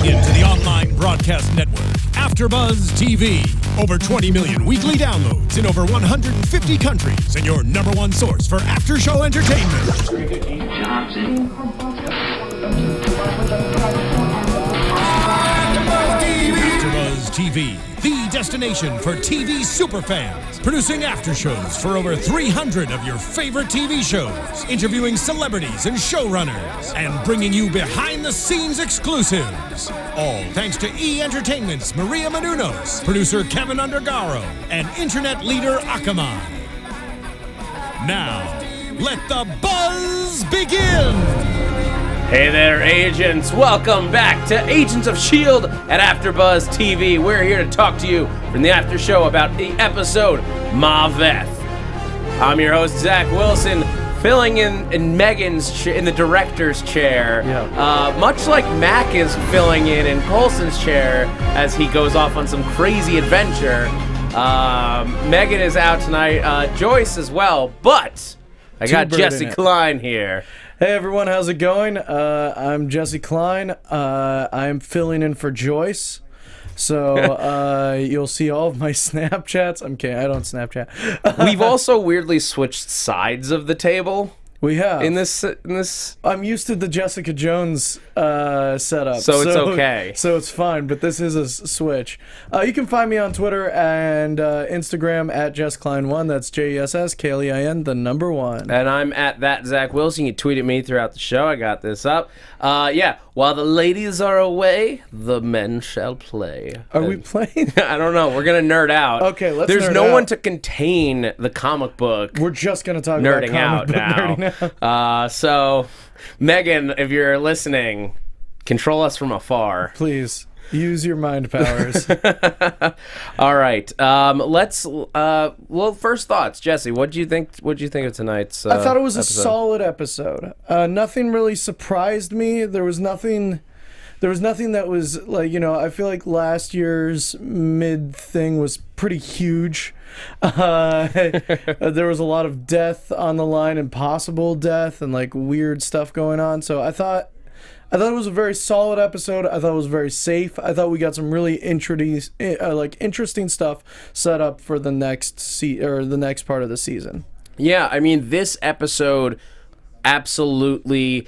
Tuning in to the online broadcast network, AfterBuzz TV. Over 20 million weekly downloads in over 150 countries, and your number one source for after-show entertainment. AfterBuzz TV, the destination for TV superfans. Producing aftershows for over 300 of your favorite TV shows. Interviewing celebrities and showrunners. And bringing you behind-the-scenes exclusives. All thanks to E! Entertainment's Maria Menounos, producer Kevin Undergaro, and internet leader Akamai. Now, let the buzz begin! Hey there, agents. Welcome back to Agents of S.H.I.E.L.D. at AfterBuzz TV. We're here to talk to you from the after show about the episode Maveth. I'm your host, Zach Wilson, filling in Megan's in the director's chair. Yeah. Much like Mac is filling in Coulson's chair as he goes off on some crazy adventure. Megan is out tonight. Joyce as well, but I got Jesse Klein here. Hey everyone, how's it going? I'm Jesse Klein. I'm filling in for Joyce. So you'll see all of my Snapchats. I'm kidding, I don't Snapchat. We've also weirdly switched sides of the table. We have. In this I'm used to the Jessica Jones setup. So it's okay. So it's fine, but this is a switch. You can find me on Twitter and Instagram at JessKlein1. That's JessKlein, the number 1. And I'm at that Zach Wilson. You tweet at me throughout the show. I got this up. Yeah, while the ladies are away, the men shall play. Are we playing? I don't know. We're going to nerd out. Okay, let's There's nerd no out. one to contain the comic book. We're just going to talk nerding about out now. So, Megan, if you're listening, control us from afar. Please use your mind powers. All right. Let's. Well, first thoughts, Jesse. What do you think? What do you think of tonight's? I thought it was episode? a solid episode. Nothing really surprised me. There was nothing that was like, I feel like last year's mid thing was pretty huge. There was a lot of death on the line and possible death and like weird stuff going on. So I thought it was a very solid episode. I thought it was very safe. I thought we got some really interesting stuff set up for the next the next part of the season. Yeah, I mean, this episode absolutely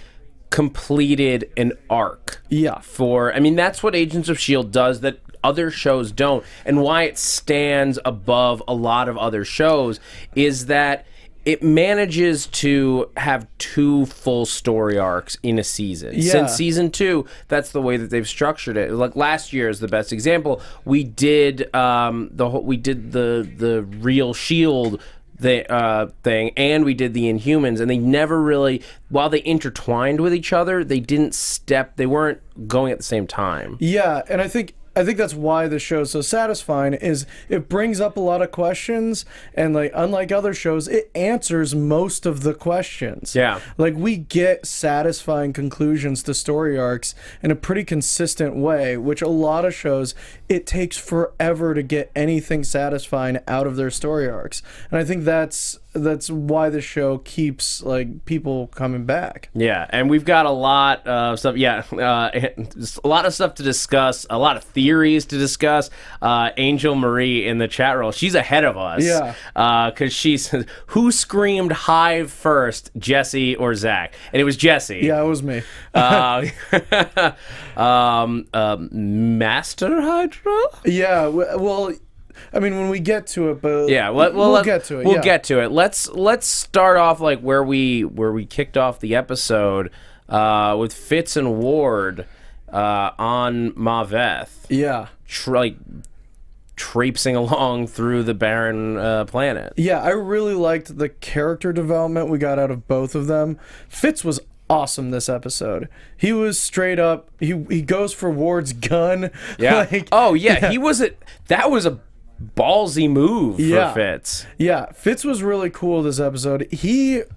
completed an arc. Yeah. That's what Agents of S.H.I.E.L.D. does that other shows don't, and why it stands above a lot of other shows is that it manages to have 2 full story arcs in a season. Yeah. Since season 2, that's the way that they've structured it. Like last year is the best example. We did the real S.H.I.E.L.D. thing, and we did the Inhumans, and they never really, while they intertwined with each other, they weren't going at the same time. Yeah, and I think that's why the show's so satisfying, is it brings up a lot of questions, and like unlike other shows, it answers most of the questions. Yeah. Like we get satisfying conclusions to story arcs in a pretty consistent way, which a lot of shows, it takes forever to get anything satisfying out of their story arcs. And I think that's why the show keeps like people coming back. Yeah, and we've got a lot of stuff. Yeah, a lot of stuff to discuss, a lot of theories to discuss. Angel Marie in the chat room, she's ahead of us. Yeah, because she says, "Who screamed hive first, Jesse or Zach?" And it was Jesse. Yeah, it was me. Master Hydra. Yeah. Well. I mean, when we get to it, but yeah, we'll get to it. We'll get to it. Let's start off like where we kicked off the episode with Fitz and Ward on Maveth. Yeah, traipsing along through the barren planet. Yeah, I really liked the character development we got out of both of them. Fitz was awesome this episode. He was straight up. He goes for Ward's gun. Yeah. He was that was a ballsy move for Fitz. Yeah, Fitz was really cool this episode. It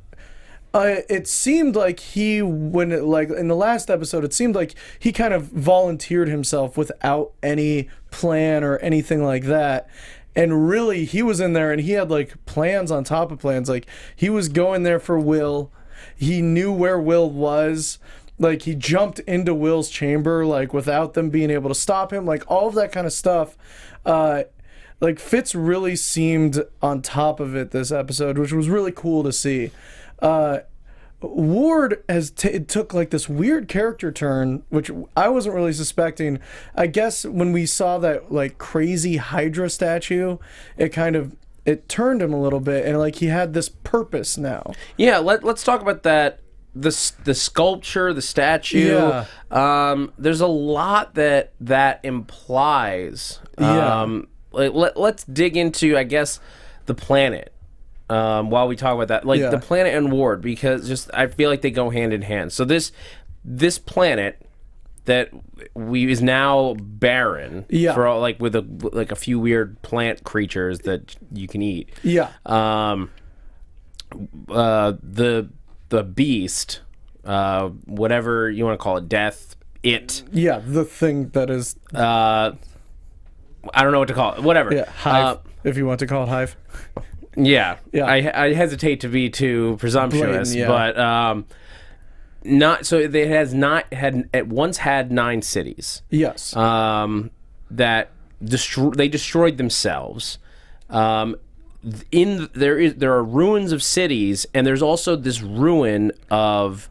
seemed like in the last episode, it seemed like he kind of volunteered himself without any plan or anything like that. And really, he was in there and he had like plans on top of plans. Like he was going there for Will. He knew where Will was. like he jumped into Will's chamber like without them being able to stop him, like all of that kind of stuff. Like Fitz really seemed on top of it this episode, which was really cool to see. Ward it took like this weird character turn, which I wasn't really suspecting. I guess when we saw that like crazy Hydra statue, it turned him a little bit, and like he had this purpose now. Yeah, let's talk about that. The sculpture, the statue. Yeah. There's a lot that implies. Yeah. Let's dig into, I guess, the planet. While we talk about that, like the planet and Ward, because just I feel like they go hand in hand. So this planet that is now barren, for all, like with a few weird plant creatures that you can eat. Yeah. The beast, whatever you want to call it, death, it. Yeah, the thing that is. I don't know what to call it. Whatever. Yeah, hive. If you want to call it hive. Yeah. Yeah. I hesitate to be too presumptuous, but not so. It has not had. It once had 9 cities. Yes. That they destroyed themselves. There are ruins of cities, and there's also this ruin of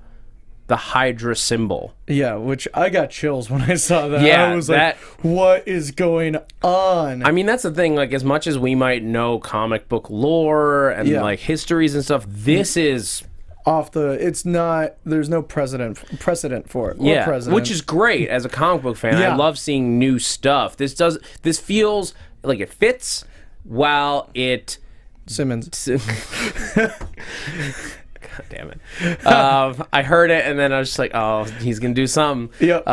the Hydra symbol. Yeah, which I got chills when I saw that. Yeah, I was like, what is going on? I mean, that's the thing. Like, as much as we might know comic book lore and like histories and stuff, this is it's not. There's no precedent for it. Yeah, precedent. which is great as a comic book fan. Yeah. I love seeing new stuff. This feels like it fits while it. Simmons. God damn it. I heard it and then I was just like, oh, he's going to do something. Yep.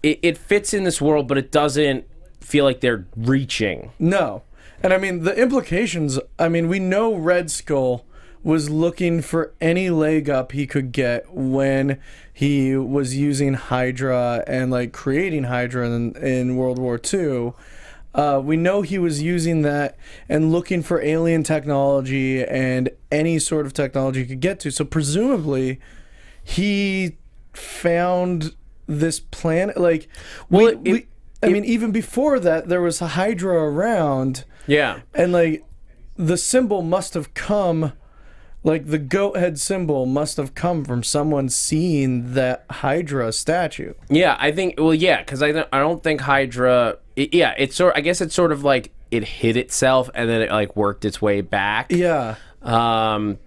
It fits in this world, but it doesn't feel like they're reaching. No. And I mean, the implications, I mean, we know Red Skull was looking for any leg up he could get when he was using Hydra and like creating Hydra in World War II. We know he was using that and looking for alien technology and any sort of technology he could get to. So presumably, he found this planet. Like, I mean, even before that, there was a Hydra around. Yeah. And like, the symbol must have come. Like, the goat head symbol must have come from someone seeing that Hydra statue. Yeah, I think. Well, yeah, because I don't think Hydra. I guess it's sort of like it hid itself and then it like worked its way back. Yeah.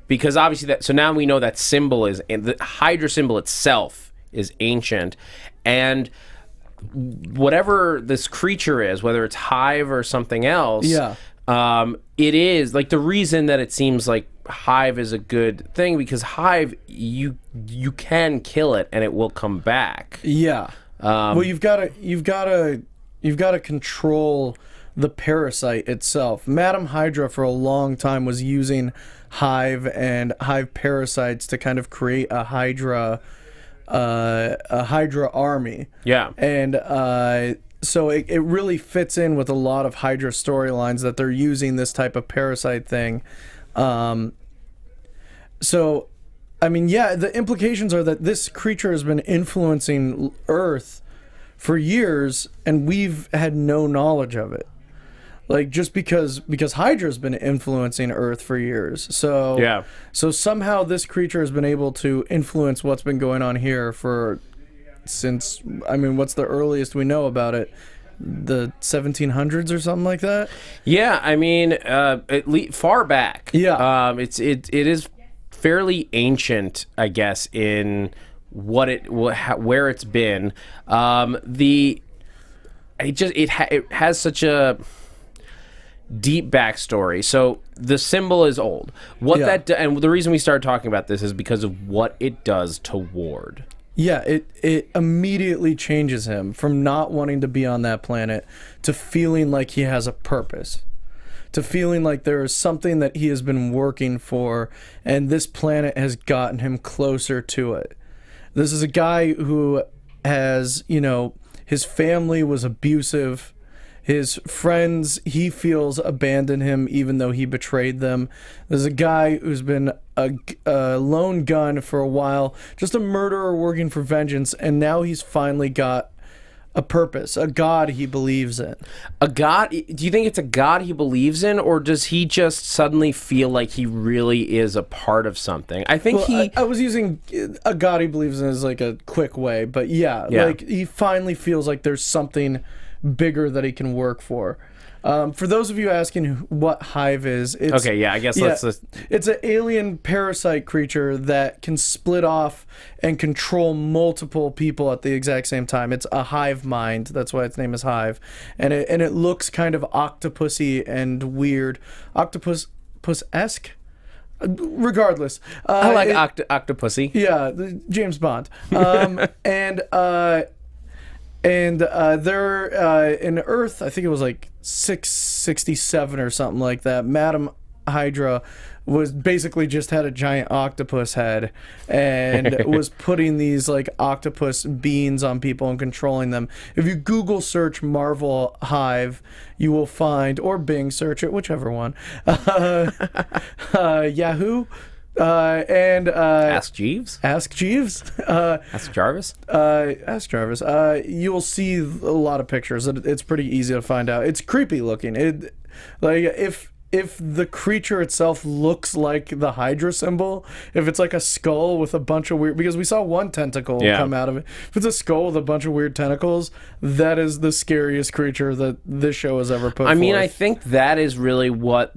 Because obviously so now we know that symbol is, and the Hydra symbol itself is ancient, and whatever this creature is, whether it's Hive or something else. Yeah. It is like the reason that it seems like Hive is a good thing, because Hive, you can kill it and it will come back. Yeah. Well, you've got to control the parasite itself. Madam Hydra for a long time was using Hive and Hive parasites to kind of create a Hydra army. Yeah. And so it really fits in with a lot of Hydra storylines that they're using this type of parasite thing. So, I mean, yeah, the implications are that this creature has been influencing Earth for years, and we've had no knowledge of it. Like, just because Hydra's been influencing Earth for years. So, yeah. So somehow this creature has been able to influence what's been going on here since, I mean, what's the earliest we know about it? The 1700s or something like that? Yeah, I mean, far back. Yeah. It is fairly ancient, I guess, in where it's been. It has such a deep backstory. So the symbol is old. And the reason we started talking about this is because of what it does to Ward. Yeah, it immediately changes him from not wanting to be on that planet to feeling like he has a purpose, to feeling like there is something that he has been working for, and this planet has gotten him closer to it. This is a guy who has, his family was abusive. His friends, he feels, abandon him even though he betrayed them. There's a guy who's been a lone gun for a while, just a murderer working for vengeance, and now he's finally got a purpose, a god he believes in. A god? Do you think it's a god he believes in, or does he just suddenly feel like he really is a part of something? I think I was using a god he believes in as like a quick way, but yeah, like he finally feels like there's something bigger that he can work for. For those of you asking what Hive is, it's it's an alien parasite creature that can split off and control multiple people at the exact same time. It's a hive mind. That's why its name is Hive, and it looks kind of octopusy and weird, octopus-esque. Regardless, I like octopusy. Yeah, James Bond, and they're in Earth, I think it was like 667 or something like that. Madam Hydra was basically just had a giant octopus head and was putting these like octopus beans on people and controlling them. If you Google search Marvel Hive, you will find, or Bing search it, whichever one, Yahoo. Ask Jeeves. Ask Jeeves. Ask Jarvis. Ask Jarvis. You will see a lot of pictures. It's pretty easy to find out. It's creepy looking. If the creature itself looks like the Hydra symbol, if it's like a skull with a bunch of weird, because we saw one tentacle come out of it. If it's a skull with a bunch of weird tentacles, that is the scariest creature that this show has ever put forth. I think that is really what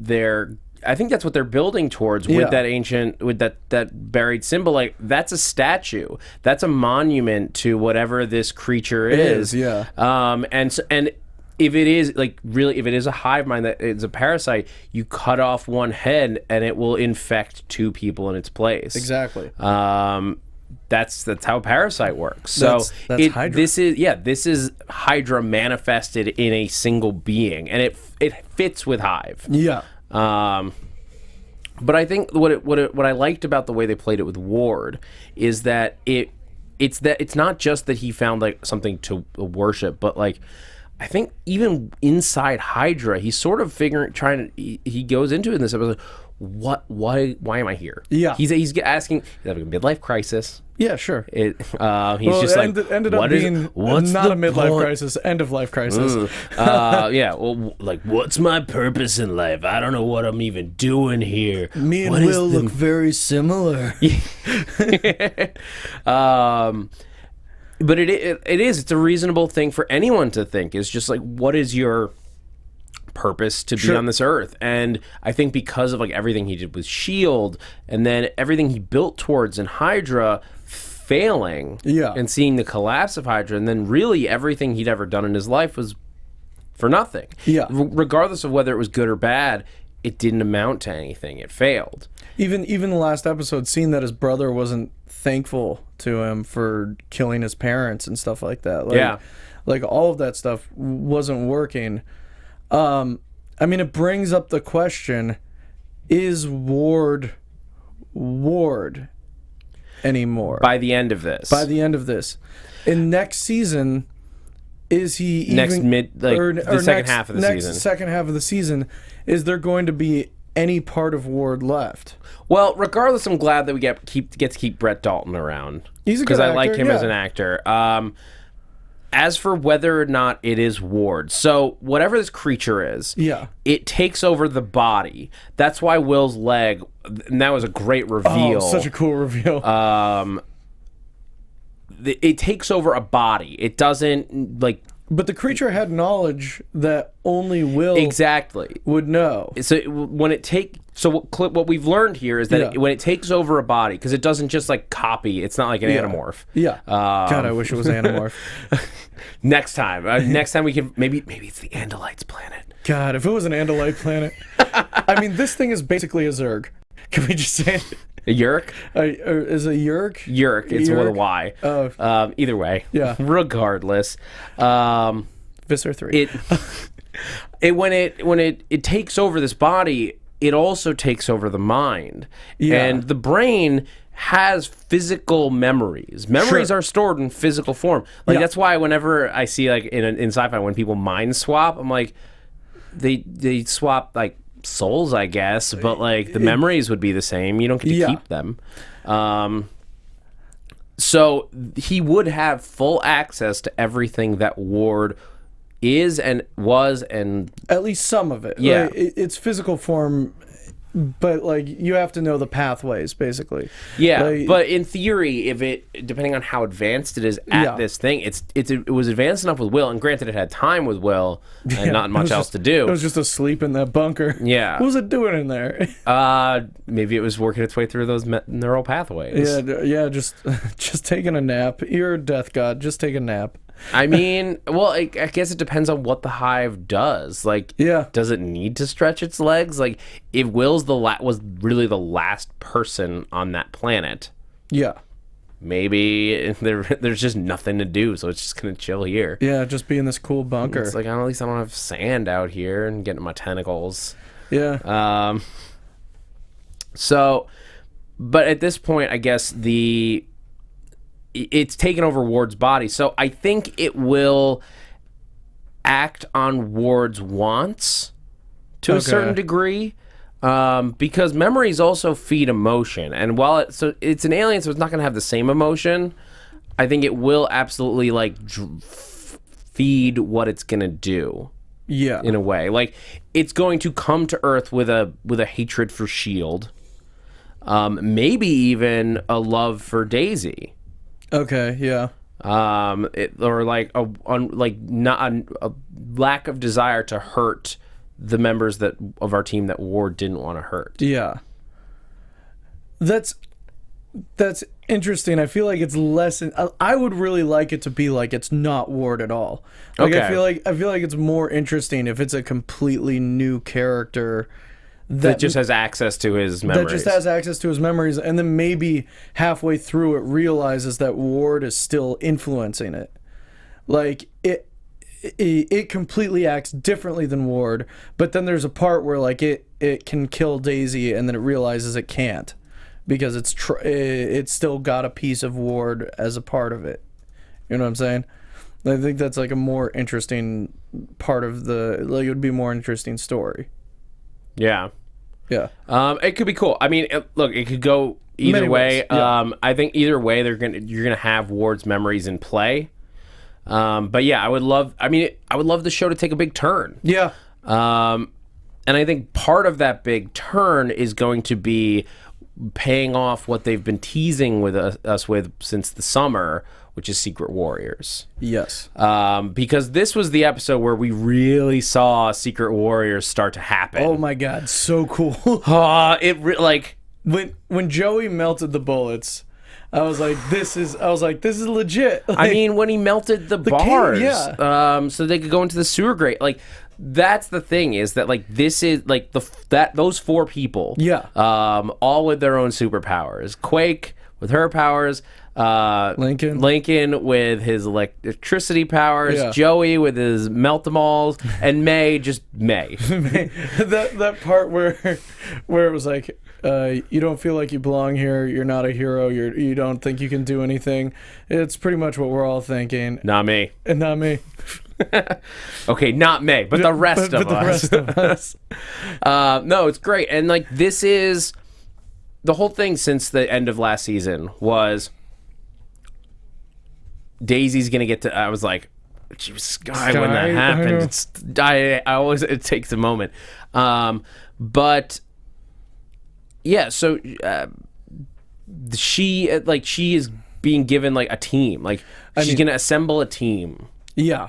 I think that's what they're building towards with that ancient, with that buried symbol. Like, that's a statue. That's a monument to whatever this creature is. And if it is if it is a hive mind that is a parasite, you cut off one head and it will infect two people in its place. Exactly. That's how a parasite works. So that's Hydra. This is Hydra manifested in a single being, and it fits with Hive. Yeah. But I think what I liked about the way they played it with Ward is that it's not just that he found like something to worship, but like I think even inside Hydra, he's sort of he goes into it in this episode. Why am I here? Yeah, he's asking. He's having a midlife crisis. Yeah, sure. He's just ended up being not a midlife crisis, end of life crisis. Well, like, what's my purpose in life? I don't know what I'm even doing here. Me and Will look very similar. But it's a reasonable thing for anyone to think. It's just like, what is your purpose to be on this earth? And I think because of like everything he did with S.H.I.E.L.D. and then everything he built towards in Hydra failing and seeing the collapse of Hydra, and then really everything he'd ever done in his life was for nothing. Regardless of whether it was good or bad, it didn't amount to anything. It failed. Even the last episode, seeing that his brother wasn't thankful to him for killing his parents and stuff like that. Like all of that stuff wasn't working. I mean, it brings up the question, is Ward anymore? By the end of this. In next season, is he the second half of the season? Second half of the season, is there going to be any part of Ward left? Well, regardless, I'm glad that we get to keep Brett Dalton around. He's a good actor, because I like him as an actor. As for whether or not it is Ward, so whatever this creature is, it takes over the body. That's why Will's leg, and that was a great reveal. Oh, such a cool reveal. It takes over a body. It doesn't like. But the creature had knowledge that only Will would know. So when it what we've learned here is that when it takes over a body, because it doesn't just like copy. It's not like an Animorph. Yeah. God, I wish it was Animorph. Next time we can maybe it's the Andalites planet. God, if it was an Andalite planet. I mean, this thing is basically a Zerg. Can we just say it? A Yerk? Is a Yerk? Yerk. It's with a Y. Oh. Either way. Yeah. Regardless. Visser 3. When it takes over this body, it also takes over the mind. Yeah. And the brain has physical memories. Memories are stored in physical form. Like that's why whenever I see like in sci-fi when people mind swap, I'm like they swap like souls, I guess, but like the memories would be the same. You don't get to keep them. So he would have full access to everything that Ward is and was, and at least some of it. Yeah, like, it's physical form. But like you have to know the pathways, basically. Yeah, like, but in theory, if it depending on how advanced it is at this thing, it was advanced enough with Will, and granted, it had time with Will and not much else to do. It was just asleep in that bunker. Yeah, what was it doing in there? Maybe it was working its way through those neural pathways. Yeah, just taking a nap. You're a death god. Just take a nap. I mean, well, I guess it depends on what the hive does. Like, does it need to stretch its legs? Like, if Will's was really the last person on that planet, maybe there's just nothing to do, so it's just gonna chill here. Yeah, just be in this cool bunker. It's like, at least I don't have sand out here and getting my tentacles. Yeah. So, but at this point, I guess it's taken over Ward's body, so I think it will act on Ward's wants to a certain degree, because memories also feed emotion, and while it's an alien, so it's not going to have the same emotion, I think it will absolutely like feed what it's going to do. Yeah, in a way, like it's going to come to Earth with a hatred for S.H.I.E.L.D., maybe even a love for Daisy. Okay, yeah. Or like a lack of desire to hurt the members of our team that Ward didn't want to hurt. Yeah. That's interesting. I feel like it's less. I would really like it to be like it's not Ward at all. Like I feel like it's more interesting if it's a completely new character that just has access to his memories. That just has access to his memories, and then maybe halfway through it realizes that Ward is still influencing it. Like it completely acts differently than Ward, but then there's a part where like it can kill Daisy, and then it realizes it can't because it's still got a piece of Ward as a part of it. You know what I'm saying? I think that's like a more interesting part of it would be a more interesting story. Yeah. Yeah. It could be cool. I mean, look, it could go either way. I think either way you're gonna have Ward's memories in play. But yeah, I would love the show to take a big turn. Yeah. And I think part of that big turn is going to be paying off what they've been teasing with us with since the summer, which is Secret Warriors. Yes. Because this was the episode where we really saw Secret Warriors start to happen. Oh my god, so cool. When Joey melted the bullets, I was like, this is legit. Like, I mean, when he melted the bars, so they could go into the sewer grate, like that's the thing, is that like this is like those four people, all with their own superpowers. Quake with her powers, Lincoln with his electricity powers, Joey with his melt-em-alls, and May. That part where it was like, you don't feel like you belong here, you're not a hero, you don't think you can do anything. It's pretty much what we're all thinking. Not me. And not me. Okay, not May, but the rest of us. No, it's great. And like this is the whole thing since the end of last season was Daisy's gonna get to. I was like, she was Sky when that happened. It takes a moment. But yeah, so she is being given like a team. Like she's gonna assemble a team. Yeah.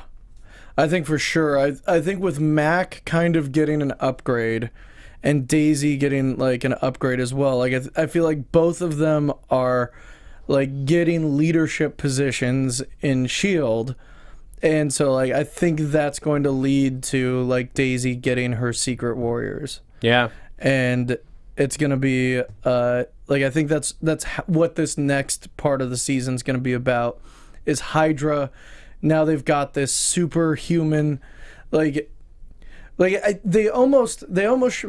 I think for sure. I think with Mac kind of getting an upgrade and Daisy getting like an upgrade as well. Like I feel like both of them are like getting leadership positions in S.H.I.E.L.D. And so like I think that's going to lead to like Daisy getting her Secret Warriors. Yeah. And it's going to be like I think that's what this next part of the season's going to be about is Hydra. Now they've got this superhuman, they almost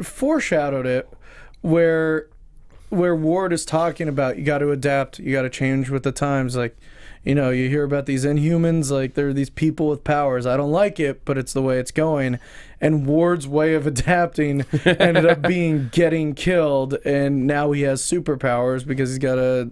foreshadowed it, where where Ward is talking about you got to adapt, you got to change with the times. Like, you know, you hear about these Inhumans, like they're these people with powers. I don't like it, but it's the way it's going. And Ward's way of adapting ended up being getting killed, and now he has superpowers because he's got a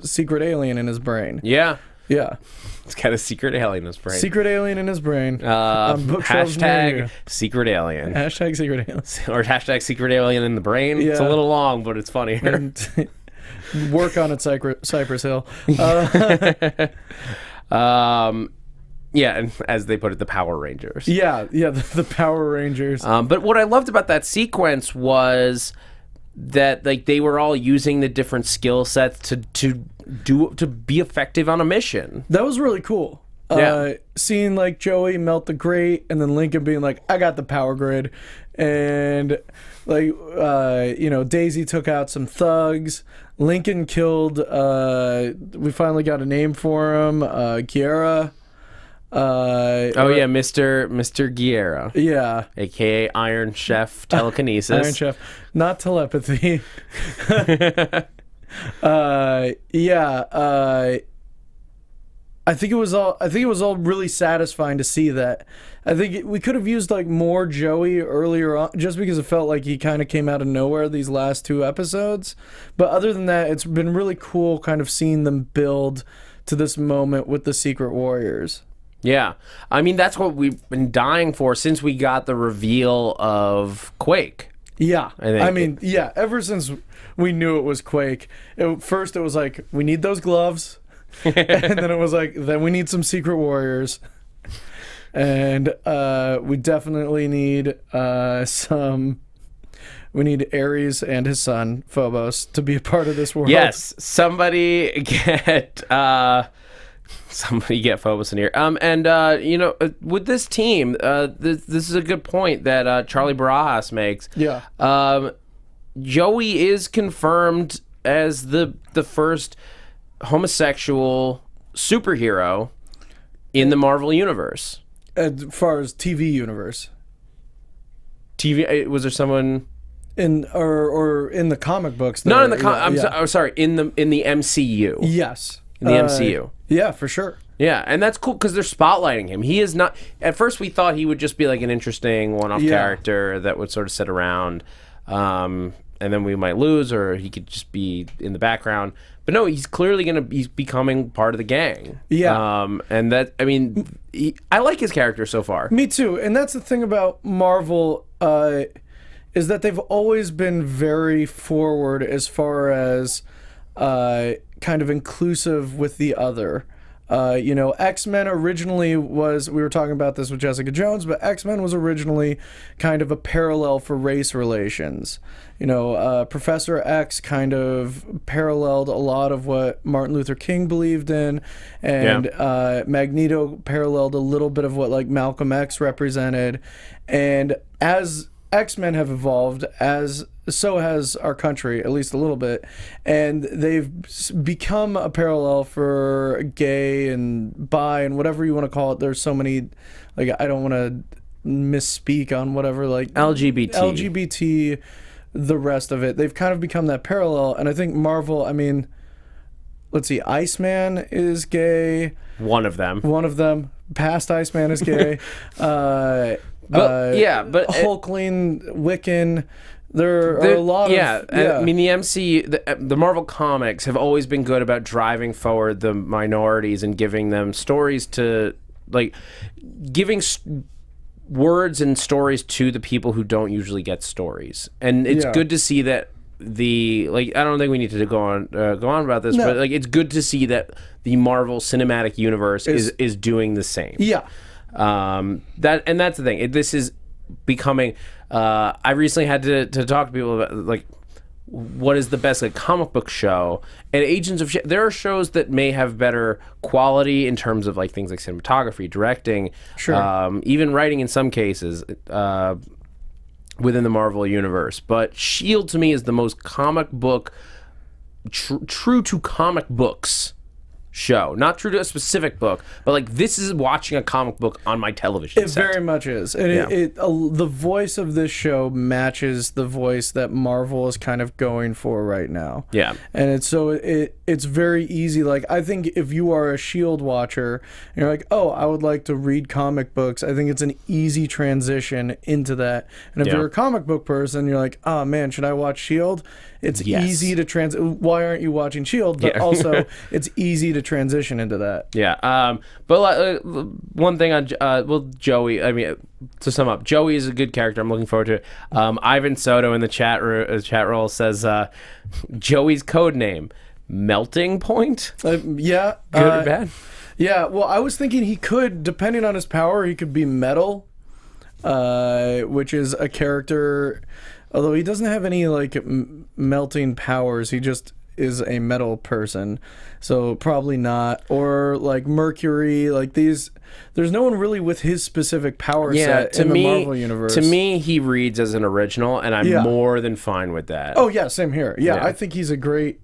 secret alien in his brain. Yeah. Yeah. It's got a secret alien in his brain. Secret alien in his brain. Hashtag secret alien. Hashtag secret alien. Or hashtag secret alien in the brain. Yeah. It's a little long, but it's funny. Work on it, Cypress Hill. Yeah, and as they put it, the Power Rangers. Yeah, the Power Rangers. But what I loved about that sequence was that like they were all using the different skill sets to be effective on a mission. That was really cool. Yeah. Seeing like Joey melt the grate, and then Lincoln being like, "I got the power grid," and like you know, Daisy took out some thugs. Lincoln killed. We finally got a name for him, Guerra. Mr. Guerra. Yeah. AKA Iron Chef telekinesis. Iron Chef, not telepathy. I think it was all really satisfying to see that. I think we could have used like more Joey earlier on, just because it felt like he kind of came out of nowhere these last 2 episodes. But other than that, it's been really cool kind of seeing them build to this moment with the Secret Warriors. Yeah. I mean, that's what we've been dying for since we got the reveal of Quake. Yeah. Ever since we knew it was Quake. First it was like, we need those gloves. And then it was like, then we need some Secret Warriors. And we definitely need we need Ares and his son, Phobos, to be a part of this world. Yes. Somebody get Phobos in here. You know, with this team, this is a good point that Charlie Barajas makes. Yeah. Joey is confirmed as the first homosexual superhero in the Marvel universe. As far as TV universe. Was there someone in or in the comic books? Not in the sorry, in the MCU. Yes. In the MCU. Yeah, for sure. Yeah, and that's cool because they're spotlighting him. He is not. At first, we thought he would just be like an interesting one-off character that would sort of sit around, and then we might lose, or he could just be in the background. But no, he's clearly he's becoming part of the gang. Yeah. And that, I mean, I like his character so far. Me too. And that's the thing about Marvel, is that they've always been very forward as far as kind of inclusive with the other. You know, X-Men originally we were talking about this with Jessica Jones, but X-Men was originally kind of a parallel for race relations. You know, Professor X kind of paralleled a lot of what Martin Luther King believed in, and Magneto paralleled a little bit of what like Malcolm X represented. And as X-Men have evolved, so has our country, at least a little bit, and they've become a parallel for gay and bi and whatever you want to call it. There's so many, like, I don't want to misspeak on whatever, like LGBT, the rest of it. They've kind of become that parallel, and I think Marvel, I mean, let's see, Iceman is gay. One of them. Past Iceman is gay. Hulkling, Wiccan. There are a lot of... I mean, the MCU, the Marvel comics have always been good about driving forward the minorities and giving them stories to, like, giving words and stories to the people who don't usually get stories. And it's good to see that I don't think we need to go on about this, but like, it's good to see that the Marvel Cinematic Universe is doing the same. Yeah. That's the thing. This is becoming. I recently had to talk to people about like what is the best like comic book show. And Agents of S.H.I.E.L.D. There are shows that may have better quality in terms of like things like cinematography, directing, even writing in some cases within the Marvel universe. But S.H.I.E.L.D. to me is the most comic book true to comic books show. Not true to a specific book, but like this is watching a comic book on my television It set. very much is. And the voice of this show matches the voice that Marvel is kind of going for right now. Yeah. And it's very easy. Like, I think if you are a S.H.I.E.L.D. watcher, and you're like, oh, I would like to read comic books, I think it's an easy transition into that. And if you're a comic book person, you're like, oh man, should I watch S.H.I.E.L.D.? It's easy to why aren't you watching S.H.I.E.L.D.? But also, it's easy to transition into that. Yeah. But one thing on Joey. I mean, to sum up, Joey is a good character. I'm looking forward to it. Ivan Soto in the chat roll says Joey's code name Melting Point. Yeah. Good or bad? Yeah. Well, I was thinking he could, depending on his power, he could be Metal, which is a character. Although he doesn't have any like melting powers, he just is a metal person, so probably not. Or like Mercury, like these. There's no one really with his specific power set in the Marvel universe. To me, he reads as an original, and I'm more than fine with that. Oh yeah, same here. Yeah, I think he's a great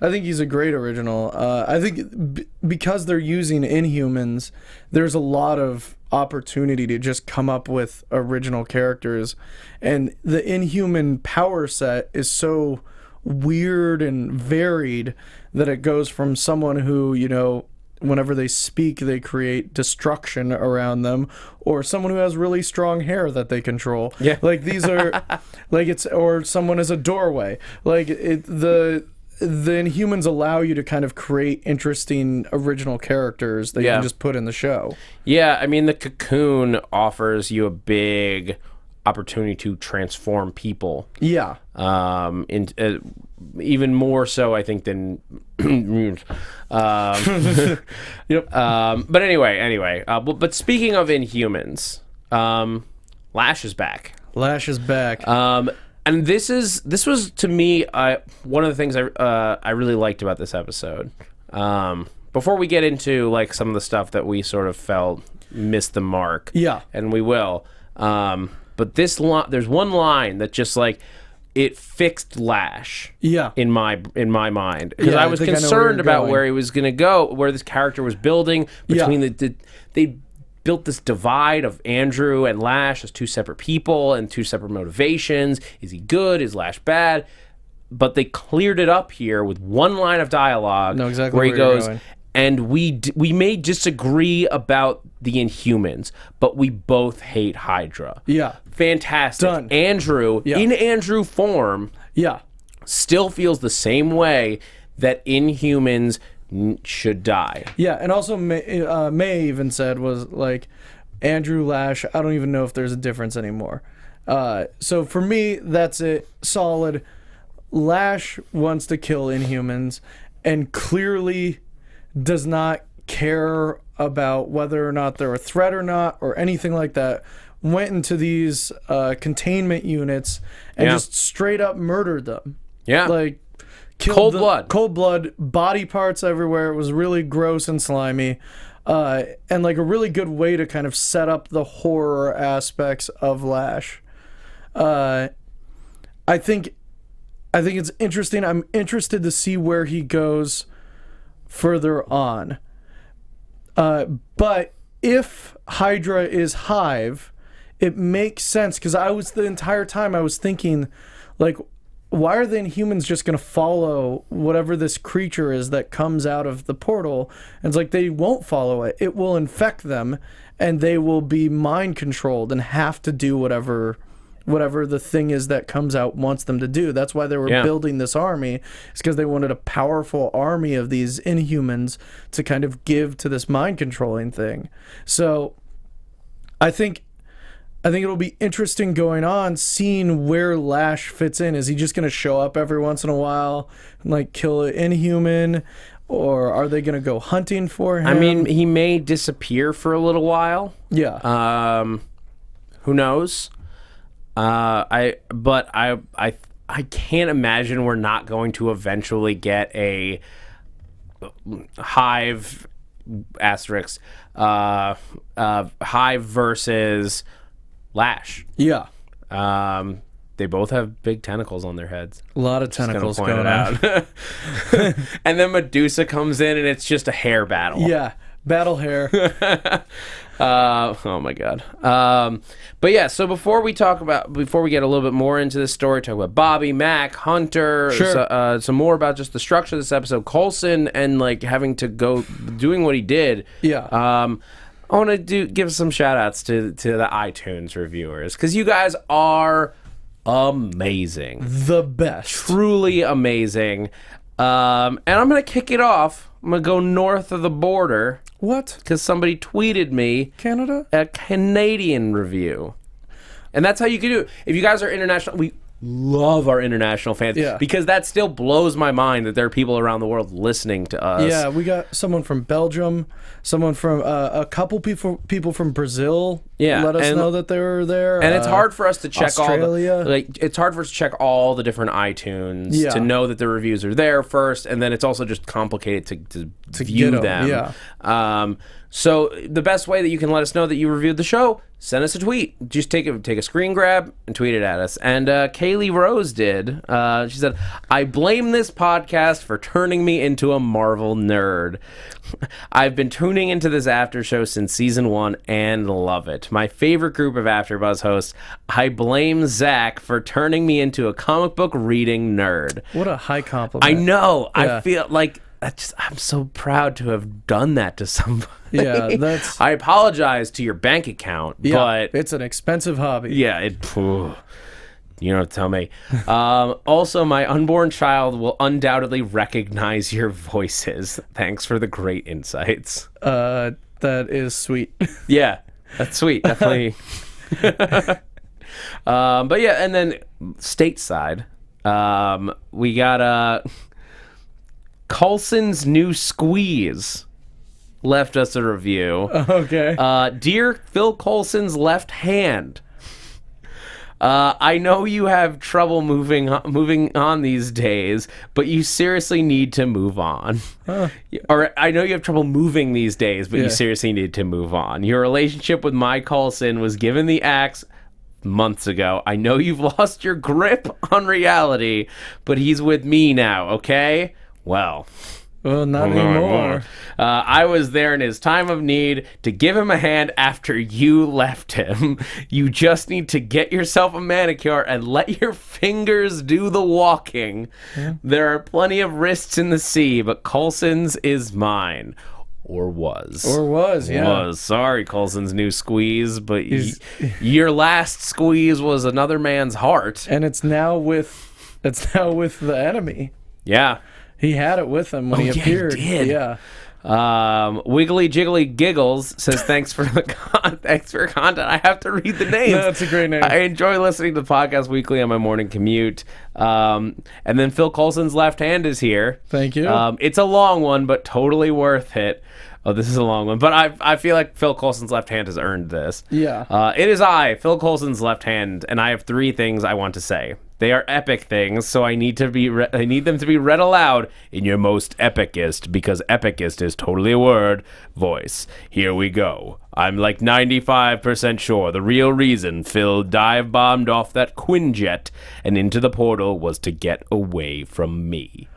original. I think because they're using Inhumans, there's a lot of opportunity to just come up with original characters, and the Inhuman power set is so weird and varied that it goes from someone who, you know, whenever they speak they create destruction around them, or someone who has really strong hair that they control. Yeah, like these are like it's, or someone is a doorway. Like the Inhumans allow you to kind of create interesting original characters that you can just put in the show. Yeah, I mean, the Cocoon offers you a big opportunity to transform people. Yeah. Even more so, I think, than Yep. But anyway. But speaking of Inhumans, Lash is back. Lash is back. And this was to me one of the things I really liked about this episode. Before we get into like some of the stuff that we sort of felt missed the mark, and we will. But there's one line that just like it fixed Lash. In my mind, because I was concerned about where he was going to go, where this character was building between they built this divide of Andrew and Lash as two separate people and two separate motivations. Is he good? Is Lash bad? But they cleared it up here with one line of dialogue where he goes, and we may disagree about the Inhumans, but we both hate Hydra. Yeah. Fantastic. Done. Andrew, in Andrew form, still feels the same way that Inhumans should die. Yeah, and also May even said was like, Andrew, Lash, I don't even know if there's a difference anymore. So for me, that's it. Solid. Lash wants to kill Inhumans and clearly does not care about whether or not they're a threat or not or anything like that. Went into these containment units and just straight up murdered them. Yeah. Like, cold blood, body parts everywhere. It was really gross and slimy, and like a really good way to kind of set up the horror aspects of Lash. I think it's interesting. I'm interested to see where he goes further on. But if Hydra is Hive, it makes sense, because the entire time I was thinking, like, why are the Inhumans just going to follow whatever this creature is that comes out of the portal? And it's like, they won't follow it. It will infect them, and they will be mind controlled and have to do whatever the thing is that comes out wants them to do. That's why they were building this army. It's because they wanted a powerful army of these Inhumans to kind of give to this mind controlling thing. So I think it'll be interesting going on, seeing where Lash fits in. Is he just going to show up every once in a while and like kill an Inhuman? Or are they going to go hunting for him? I mean, he may disappear for a little while. Yeah. Who knows? I can't imagine we're not going to eventually get a Hive asterisk Hive versus Lash. Yeah. They both have big tentacles on their heads. A lot of tentacles Point going it on. out. And then Medusa comes in, and it's just a hair battle. Yeah, battle hair. Oh my god. But yeah, so before we get a little bit more into this story, talk about Bobby, Mac, Hunter, Sure. some more about just the structure of this episode, Coulson, and like having to go doing what he did. Yeah. I want to give some shout outs to the iTunes reviewers, because you guys are amazing. The best. Truly amazing. And I'm going to kick it off. I'm going to go north of the border. What? Because somebody tweeted me Canada? a Canadian review. And that's how you can do it. If you guys are international, we love our international fans. Yeah. Because that still blows my mind that there are people around the world listening to us. Yeah, we got someone from Belgium, someone from a couple people from Brazil. Yeah, let us and- know that they were there. And it's hard for us to check Australia. it's hard for us to check all the different iTunes Yeah. to know that the reviews are there first, and then it's also just complicated to view get 'em, them. yeah. So the best way that you can let us know that you reviewed the show, send us a tweet. Just take a screen grab and tweet it at us. And Kaylee Rose did. She said, "I blame this podcast for turning me into a Marvel nerd. I've been tuning into this after show since season 1 and love it. My favorite group of AfterBuzz hosts. I blame Zach for turning me into a comic book reading nerd." What a high compliment. I know. Yeah. I feel like I'm so proud to have done that to somebody. Yeah, that's... I apologize to your bank account, Yeah, but it's an expensive hobby. yeah, you don't tell me. Also, my unborn child will undoubtedly recognize your voices. Thanks for the great insights. That is sweet. Yeah, that's sweet. Definitely. But yeah, and then stateside, we got Coulson's new squeeze left us a review. Okay. Dear Phil Coulson's left hand, I know you have trouble moving on these days, but you seriously need to move on. Or I know you have trouble moving these days, but you seriously need to move on. Your relationship with my Coulson was given the axe months ago. I know you've lost your grip on reality, but he's with me now, okay? Well, not anymore. I was there in his time of need to give him a hand after you left him. You just need to get yourself a manicure and let your fingers do the walking. Yeah. There are plenty of wrists in the sea, but Coulson's is mine. Or was. Yeah. Sorry, Coulson's new squeeze, but your last squeeze was another man's heart. And it's now with the enemy. Yeah. He had it with him when he appeared. He did. Yeah. Wiggly Jiggly Giggles says thanks for your content. I have to read the names. No, that's a great name. I enjoy listening to the podcast weekly on my morning commute. And then Phil Coulson's left hand is here. Thank you. It's a long one, but totally worth it. Oh, this is a long one, but I feel like Phil Coulson's left hand has earned this. Yeah. It is I, Phil Coulson's left hand, and I have 3 things I want to say. They are epic things, so I need them to be read aloud in your most epicest, because epicest is totally a word, voice. Here we go. I'm like 95% sure the real reason Phil dive-bombed off that Quinjet and into the portal was to get away from me.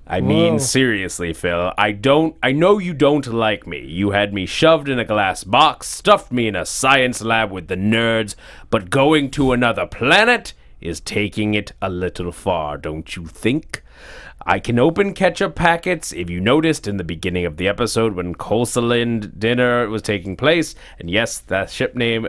I mean, seriously, Phil, I know you don't like me. You had me shoved in a glass box, stuffed me in a science lab with the nerds, but going to another planet is taking it a little far, don't you think? I can open ketchup packets, if you noticed in the beginning of the episode when Coulson dinner was taking place, and yes, that ship name,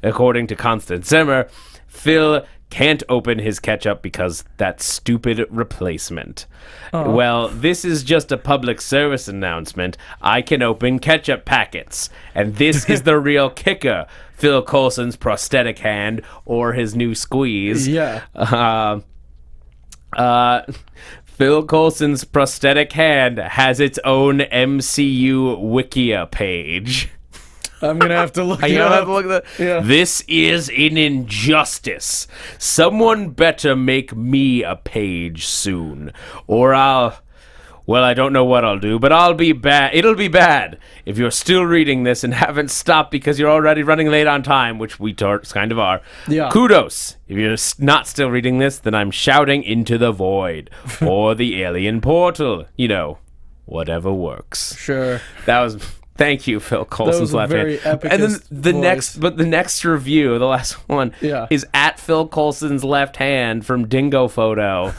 according to Constance Zimmer, Phil can't open his ketchup because that stupid replacement. Well, this is just a public service announcement. I can open ketchup packets. And this is the real kicker. Phil Coulson's prosthetic hand or his new squeeze. Yeah. Phil Coulson's prosthetic hand has its own MCU Wikia page. I'm going to have to look You it don't up. have to look at that. Yeah. This is an injustice. Someone better make me a page soon, or I'll Well, I don't know what I'll do, but I'll be bad. It'll be bad if you're still reading this and haven't stopped because you're already running late on time, which we kind of are. Yeah. Kudos. If you're not still reading this, then I'm shouting into the void or the alien portal. You know, whatever works. Sure. That was... Thank you, Phil Coulson's left hand. And then the next review, the last one, is at Phil Coulson's left hand from Dingo Photo.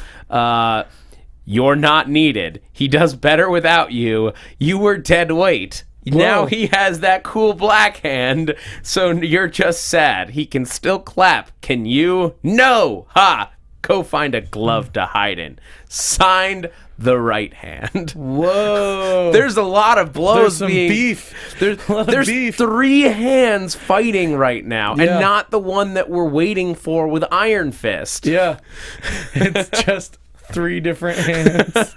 You're not needed. He does better without you. You were dead weight. Whoa. Now he has that cool black hand, so you're just sad. He can still clap. Can you? No! Ha! Go find a glove to hide in. Signed, the right hand. Whoa. There's a lot of blows beef. There's beef. 3 hands fighting right now, and not the one that we're waiting for with Iron Fist. Yeah. It's just 3 different hands.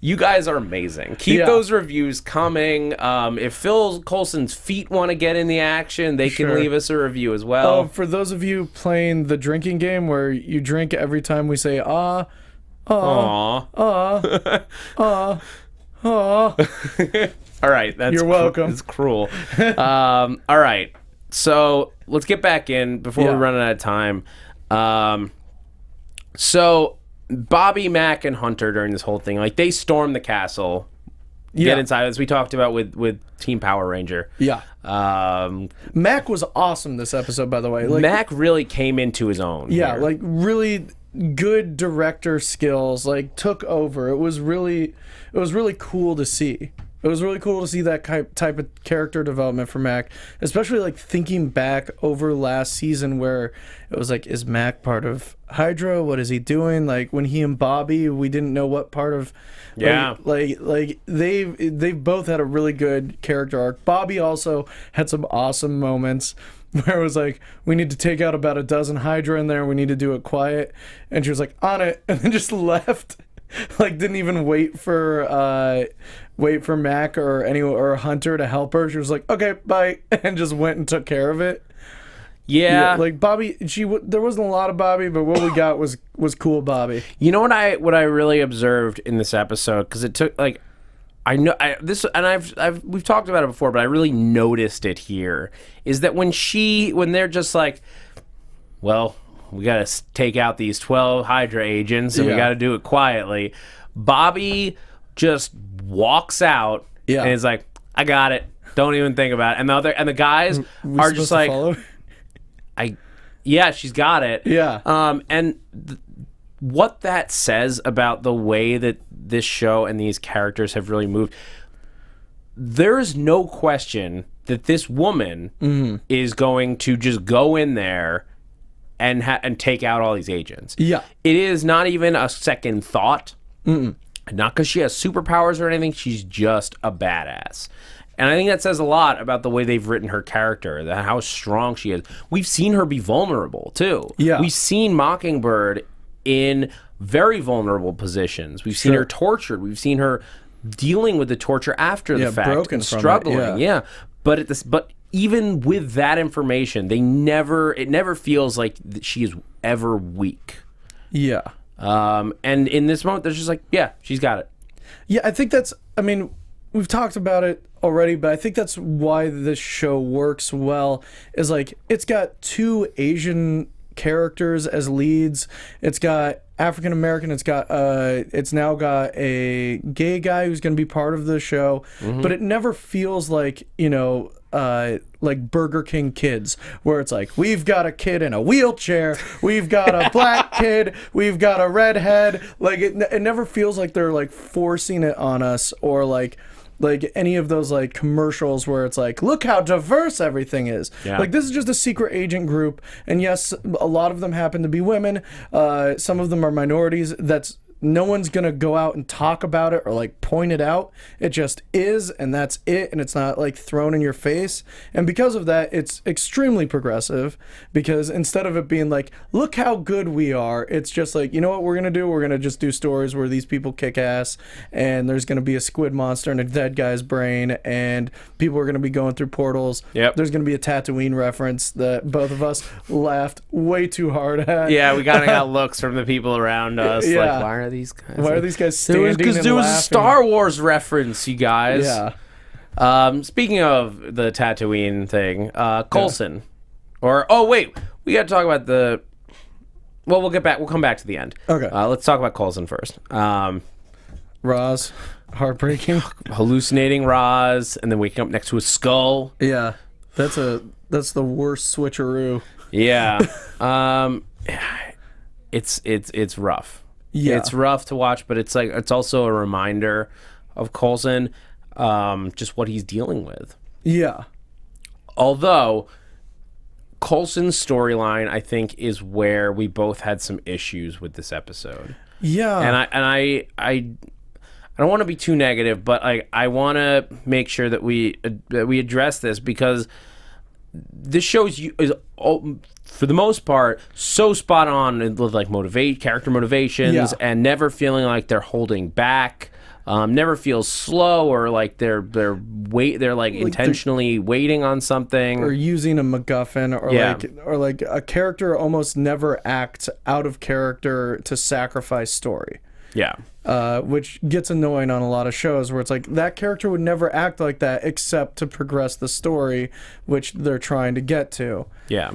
You guys are amazing. Keep those reviews coming. If Phil Coulson's feet want to get in the action, they can leave us a review as well. Oh, for those of you playing the drinking game where you drink every time we say ah, ah, ah, ah, ah. All right, you're welcome. It's cruel. All right, so let's get back in before we run out of time. So Bobby, Mac, and Hunter during this whole thing, like, they storm the castle, get inside, as we talked about with Team Power Ranger. Yeah. Mac was awesome this episode, by the way. Like, Mac really came into his own. Yeah, here. like, really good director skills, like, took over. It was really cool to see. It was really cool to see that type of character development for Mac, especially like thinking back over last season where it was like, is Mac part of Hydra? What is he doing? Like when he and Bobby, we didn't know what part of. Like they've both had a really good character arc. Bobby also had some awesome moments where it was like, we need to take out about a dozen Hydra in there. We need to do it quiet, and she was like, on it, and then just left. Like didn't even wait for Mac or Hunter to help her. She was like, okay, bye, and just went and took care of it. Yeah, like Bobby, there wasn't a lot of Bobby, but what we got was cool Bobby. You know what I really observed in this episode, because it took like, we've talked about it before, but I really noticed it here, is that when they're just like, well, we got to take out these 12 Hydra agents, and we got to do it quietly. Bobby just walks out and is like, I got it. Don't even think about it. And the guys are just like, she's got it. Yeah. What that says about the way that this show and these characters have really moved, there is no question that this woman is going to just go in there and take out all these agents. Yeah. It is not even a second thought. Not because she has superpowers or anything. She's just a badass. And I think that says a lot about the way they've written her character, how strong she is. We've seen her be vulnerable, too. Yeah. We've seen Mockingbird in very vulnerable positions. We've seen her tortured. We've seen her dealing with the torture after the fact. Broken and from struggling. it. Yeah. But even with that information, it never feels like she is ever weak. Yeah. And in this moment, there's just like, she's got it. Yeah, I think we've talked about it already, but I think that's why this show works well, is like, it's got 2 Asian characters as leads. It's got African American. It's now got a gay guy who's going to be part of the show, but it never feels like, like Burger King Kids, where it's like, we've got a kid in a wheelchair, we've got a black kid, we've got a redhead. Like it never feels like they're like forcing it on us, or like any of those like commercials where it's like, look how diverse everything is. Like, this is just a secret agent group, and yes, a lot of them happen to be women. Some of them are minorities. No one's gonna go out and talk about it or like point it out. It just is, and that's it, and it's not like thrown in your face. And because of that, it's extremely progressive, because instead of it being like, look how good we are, it's just like, you know what we're gonna do? We're gonna just do stories where these people kick ass, and there's gonna be a squid monster in a dead guy's brain, and people are gonna be going through portals. There's gonna be a Tatooine reference that both of us laughed way too hard at. Yeah, we kind of got looks from the people around us, like, why are these guys? Why are these guys standing Because and there was a laughing? Star Wars reference, you guys. Yeah. Speaking of the Tatooine thing, Coulson. Wait, we got to talk about the... Well, we'll come back to the end. Okay. Let's talk about Coulson first. Roz, heartbreaking. Hallucinating Roz, and then waking up next to a skull. Yeah. That's the worst switcheroo. Yeah. It's rough. Yeah. It's rough to watch, but it's also a reminder of Coulson, just what he's dealing with. Yeah. Although Coulson's storyline, I think, is where we both had some issues with this episode. Yeah. And I don't want to be too negative, but I want to make sure that we address this, because this show is for the most part so spot on with like character motivations, and never feeling like they're holding back. Never feels slow or like they're intentionally waiting on something or using a MacGuffin, or like a character almost never acts out of character to sacrifice story. Yeah. Which gets annoying on a lot of shows where it's like that character would never act like that except to progress the story, which they're trying to get to. Yeah.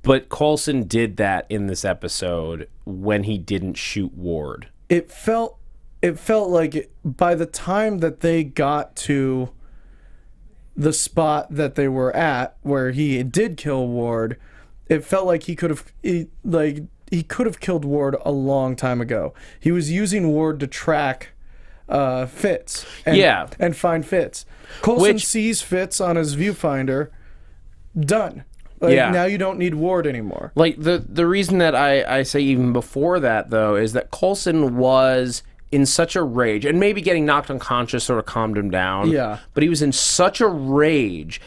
But Coulson did that in this episode when he didn't shoot Ward. It felt like by the time that they got to the spot that they were at where he did kill Ward, it felt like he could have killed Ward a long time ago. He was using Ward to track Fitz and find Fitz. Coulson sees Fitz on his viewfinder. Done. Now you don't need Ward anymore. Like the reason that I say even before that, though, is that Coulson was in such a rage, and maybe getting knocked unconscious sort of calmed him down. Yeah. But he was in such a rage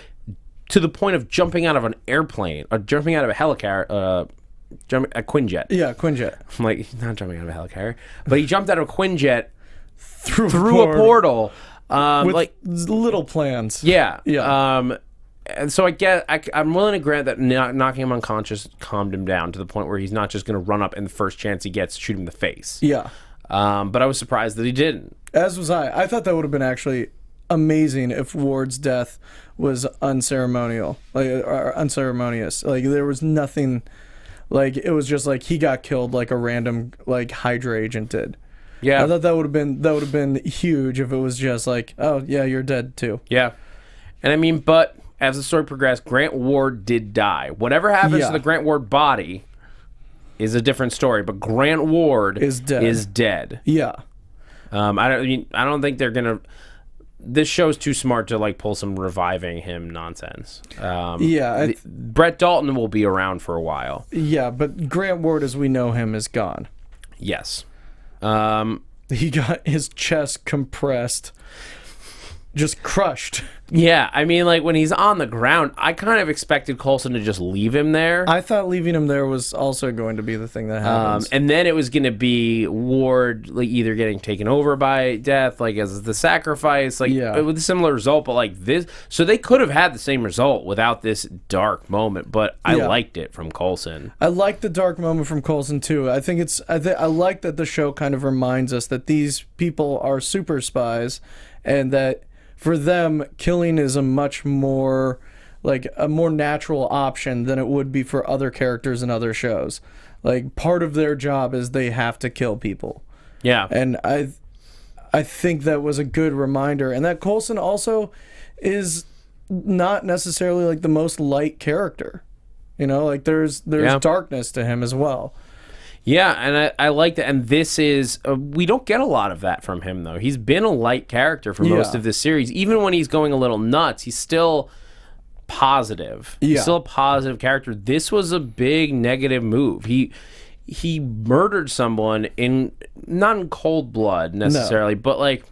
to the point of jumping out of an airplane, or jumping out of a helicarrier, a Quinjet. Yeah, Quinjet. I'm like, he's not jumping out of a helicarrier, but he jumped out of a Quinjet through a a portal. With like little plans. Yeah. Yeah. And so I'm willing to grant that knocking him unconscious calmed him down to the point where he's not just going to run up and the first chance he gets shoot him in the face. Yeah. But I was surprised that he didn't. As was I. I thought that would have been actually amazing if Ward's death was unceremonial, or unceremonious. Like there was nothing, like it was just like he got killed like a random like Hydra agent did. Yeah. I thought that would have been huge if it was just like, oh yeah, you're dead too. Yeah. And I mean, but as the story progressed, Grant Ward did die. Whatever happens to the Grant Ward body is a different story, but Grant Ward is dead. Yeah. I don't think they're gonna. This show's too smart to like pull some reviving him nonsense. Brett Dalton will be around for a while. Yeah, but Grant Ward, as we know him, is gone. Yes. He got his chest compressed, just crushed. Yeah, I mean, like when he's on the ground, I kind of expected Coulson to just leave him there. I thought leaving him there was also going to be the thing that happens. And then it was going to be Ward like either getting taken over by death, like as the sacrifice, like with a similar result, but like this. So they could have had the same result without this dark moment, but I liked it from Coulson. I like the dark moment from Coulson too. I think I like that the show kind of reminds us that these people are super spies, and that for them, killing is a much more, like, a more natural option than it would be for other characters in other shows. Like, part of their job is they have to kill people. Yeah. And I think that was a good reminder. And that Coulson also is not necessarily, like, the most light character. You know, like, there's darkness to him as well. Yeah, and I like that. And this is, we don't get a lot of that from him, though. He's been a light character for most of this series. Even when he's going a little nuts, he's still positive. Yeah. He's still a positive character. This was a big negative move. He murdered someone not in cold blood necessarily, but like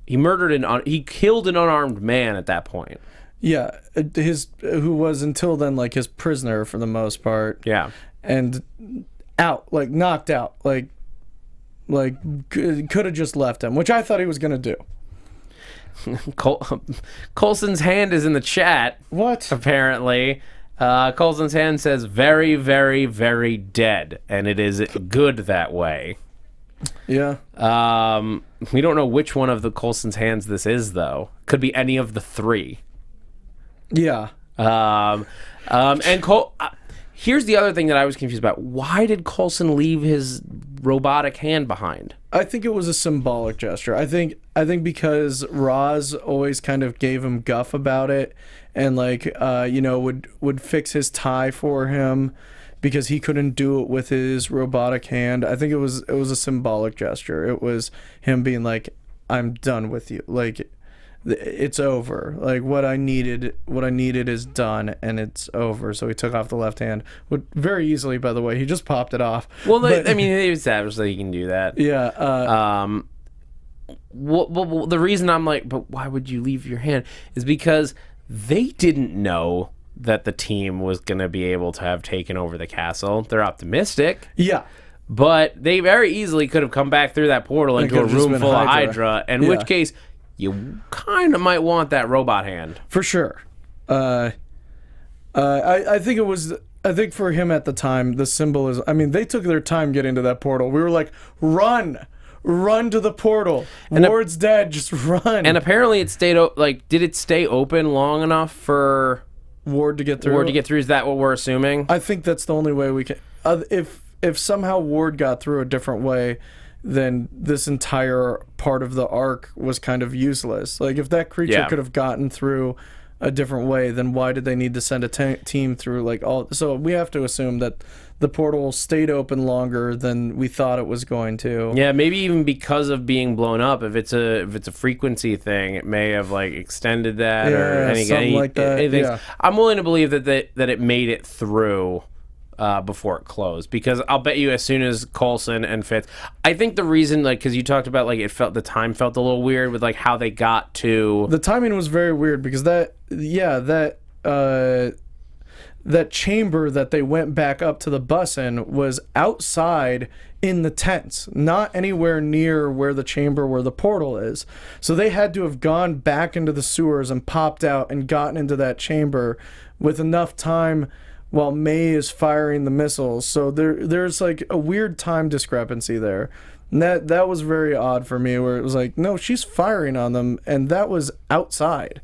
he killed an unarmed man at that point. Yeah, who was until then like his prisoner for the most part. Yeah. And like knocked out, like could have just left him, which I thought he was gonna do. Coulson's hand is in the chat. What? Apparently, Coulson's hand says "very, very, very dead," and it is good that way. Yeah. We don't know which one of the Coulson's hands this is, though. Could be any of the three. Yeah. And here's the other thing that I was confused about. Why did Coulson leave his robotic hand behind? I think it was a symbolic gesture. I think because Roz always kind of gave him guff about it, and would fix his tie for him because he couldn't do it with his robotic hand. I think it was a symbolic gesture. It was him being like, "I'm done with you. Like, it's over. Like, what I needed is done, and it's over." So he took off the left hand, very easily, by the way. He just popped it off. Well, I mean, they established that he can do that. Yeah. Well, the reason I'm like, but why would you leave your hand, is because they didn't know that the team was going to be able to have taken over the castle. They're optimistic. Yeah. But they very easily could have come back through that portal into a room full of Hydra, in which case you kind of might want that robot hand. For sure. I think for him at the time, the symbol is, I mean, they took their time getting to that portal. We were like, run to the portal. Ward's dead, just run. And apparently it stayed, did it stay open long enough for Ward to get through? Is that what we're assuming? I think that's the only way we can. If somehow Ward got through a different way, then this entire part of the arc was kind of useless. Like, if that creature could have gotten through a different way, then why did they need to send a team through So we have to assume that the portal stayed open longer than we thought it was going to. Yeah, maybe even because of being blown up. If it's a frequency thing, it may have extended that or something like that. Anything. Yeah. I'm willing to believe that it made it through before it closed, because I'll bet you as soon as Coulson and Fitz, I think the reason, because you talked about the time felt a little weird with how they got to the timing was very weird, because that chamber that they went back up to the bus in was outside in the tents, not anywhere near where the chamber where the portal is. So they had to have gone back into the sewers and popped out and gotten into that chamber with enough time while May is firing the missiles. So there's a weird time discrepancy there. And that was very odd for me, where it was no, she's firing on them, and that was outside.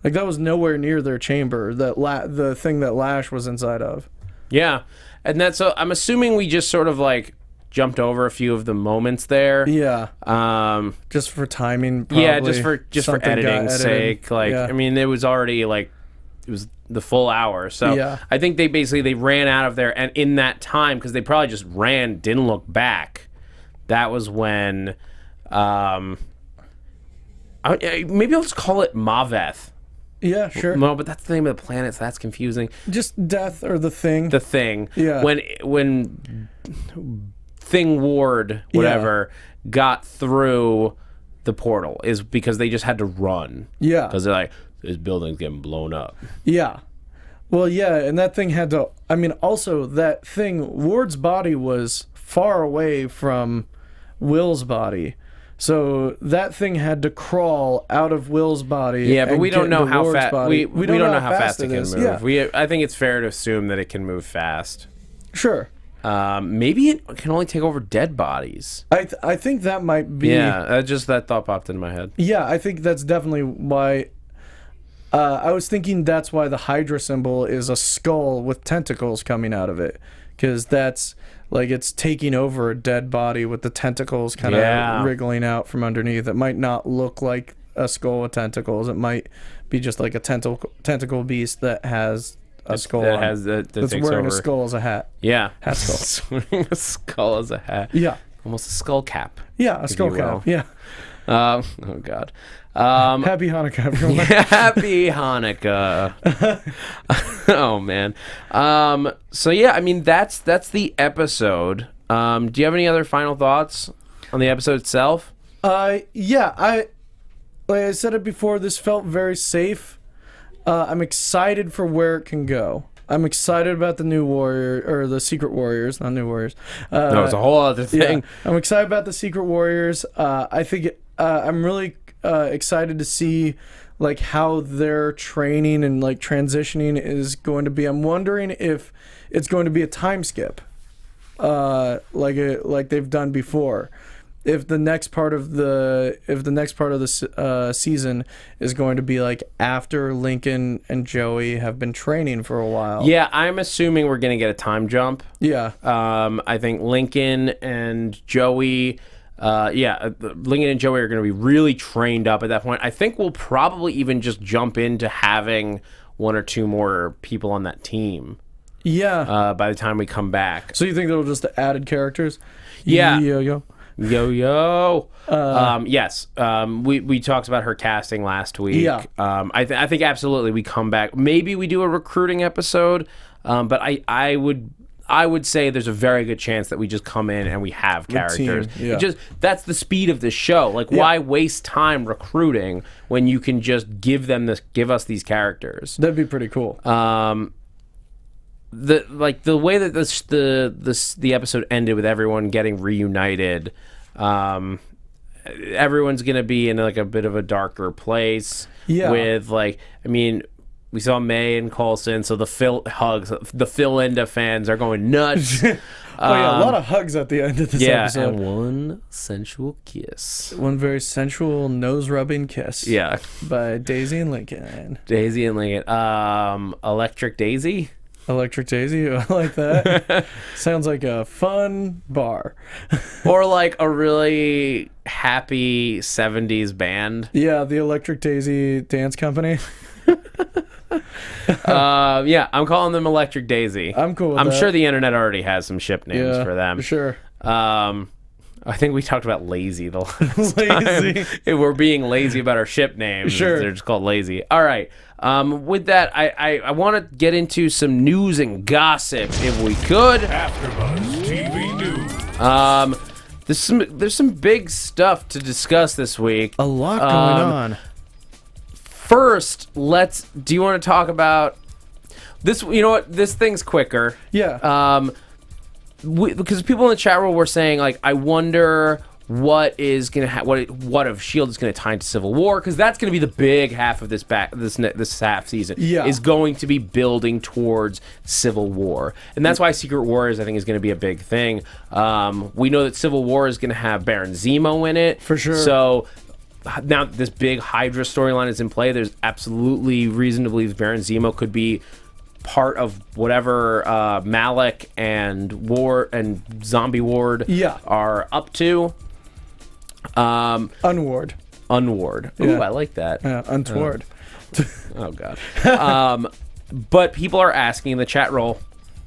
That was nowhere near their chamber, the thing that Lash was inside of. Yeah. And I'm assuming we just sort of jumped over a few of the moments there. Yeah. Just for timing, probably. Yeah, just for editing's sake. I mean, it was already it was the full hour. So I think they ran out of there, and in that time, because they probably just ran, didn't look back. That was when maybe I'll just call it Maveth. Yeah, sure. No, but that's the name of the planet, so that's confusing. Just Death or the Thing. The Thing. Yeah. When Thing Ward, whatever, got through the portal is because they just had to run. Yeah. Because they're this building's getting blown up. Yeah. Well, yeah, and that thing had to... I mean, also, that thing, Ward's body was far away from Will's body. So that thing had to crawl out of Will's body. Yeah, but we don't know how fast. We don't know how fast it can move. Yeah. I think it's fair to assume that it can move fast. Sure. Maybe it can only take over dead bodies. I think that might be... Yeah, that thought popped into my head. Yeah, I think that's definitely why... I was thinking that's why the Hydra symbol is a skull with tentacles coming out of it. Because that's... it's taking over a dead body with the tentacles kind of wriggling out from underneath. It might not look like a skull with tentacles. It might be just a tentacle beast that has a skull that's wearing a skull as a hat. Yeah. Hat skull. Wearing a skull as a hat. Yeah. Almost a skull cap. Yeah, a skull cap. Yeah. Oh, God. Happy Hanukkah, everyone. Yeah, happy Hanukkah. Oh, man. So, yeah, I mean, that's the episode. Do you have any other final thoughts on the episode itself? Yeah, like I said it before, this felt very safe. I'm excited for where it can go. I'm excited about the new warrior, or the Secret Warriors, not new warriors. No, it's a whole other thing. Yeah, I'm excited about the Secret Warriors. I think I'm really excited to see how their training and transitioning is going to be. I'm wondering if it's going to be a time skip, like they've done before, if the next part of the season is going to be like after Lincoln and Joey have been training for a while. Yeah, I'm assuming we're gonna get a time jump. Yeah. I think Lincoln and Joey. Lincoln and Joey are going to be really trained up at that point. I think we'll probably even just jump into having one or two more people on that team. Yeah. By the time we come back. So you think they'll just added characters? Yeah. Yo. Yes. We talked about her casting last week. Yeah. I think absolutely we come back. Maybe we do a recruiting episode. But I would say there's a very good chance that we just come in and we have characters. Yeah. That's the speed of this show. Like, why waste time recruiting when you can just give us these characters? That'd be pretty cool. The way that the episode ended with everyone getting reunited, everyone's gonna be in like a bit of a darker place. Yeah. With we saw May and Coulson, so the Phil Linda fans are going nuts. A lot of hugs at the end of this episode. And one sensual kiss. One very sensual nose-rubbing kiss. Yeah. By Daisy and Lincoln. Electric Daisy? Electric Daisy, I like that. Sounds like a fun bar. Or like a really happy 70s band. Yeah, the Electric Daisy Dance Company. I'm calling them Electric Daisy. I'm cool with that. I'm sure the internet already has some ship names for them. Sure. I think we talked about lazy the last Lazy. time. If we're being lazy about our ship names. Sure. They're just called lazy. All right. With that, I want to get into some news and gossip, if we could. AfterBuzz TV News. There's some big stuff to discuss this week. A lot going on. First, do you want to talk about this? You know what? This thing's quicker. Yeah. Because people in the chat room were saying, like, I wonder what is going to what of S.H.I.E.L.D. is going to tie into Civil War, because that's going to be the big half of this half season. Yeah. Is going to be building towards Civil War, and that's why Secret Wars, I think, is going to be a big thing. We know that Civil War is going to have Baron Zemo in it For sure. So now this big Hydra storyline is in play. There's absolutely reason to believe Baron Zemo could be part of whatever Malik and Zombie Ward are up to. Unward. Ooh, Yeah. I like that. Yeah, untoward. Oh God. But people are asking in the chat roll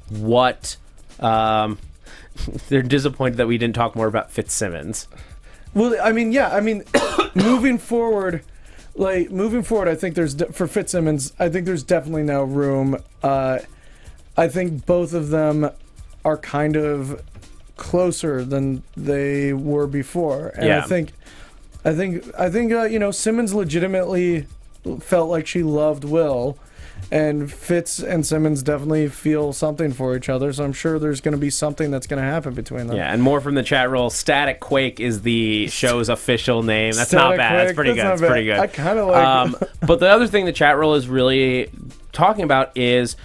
what they're disappointed that we didn't talk more about Fitzsimmons. Well, moving forward, I think for Fitzsimmons, I think there's definitely now room. I think both of them are kind of closer than they were before, and Yeah. I think Simmons legitimately felt like she loved Will, and Fitz and Simmons definitely feel something for each other, so I'm sure there's going to be something that's going to happen between them. Yeah, and more from the chat roll. Static Quake is the show's official name. That's Static not bad. Quake, That's pretty good. not That's pretty bad. good. I kind of like it. But the other thing the chat roll is really talking about is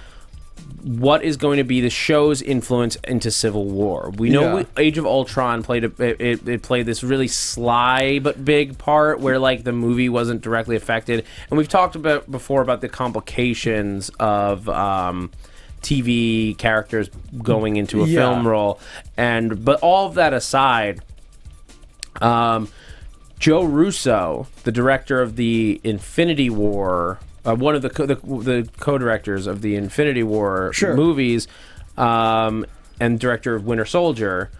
what is going to be the show's influence into Civil War. We know Age of Ultron played played this really sly but big part where like the movie wasn't directly affected, and we've talked about before about the complications of TV characters going into a film role, but all of that aside, Joe Russo, the director of the Infinity War. One of the co-directors of the Infinity War movies, and director of Winter Soldier,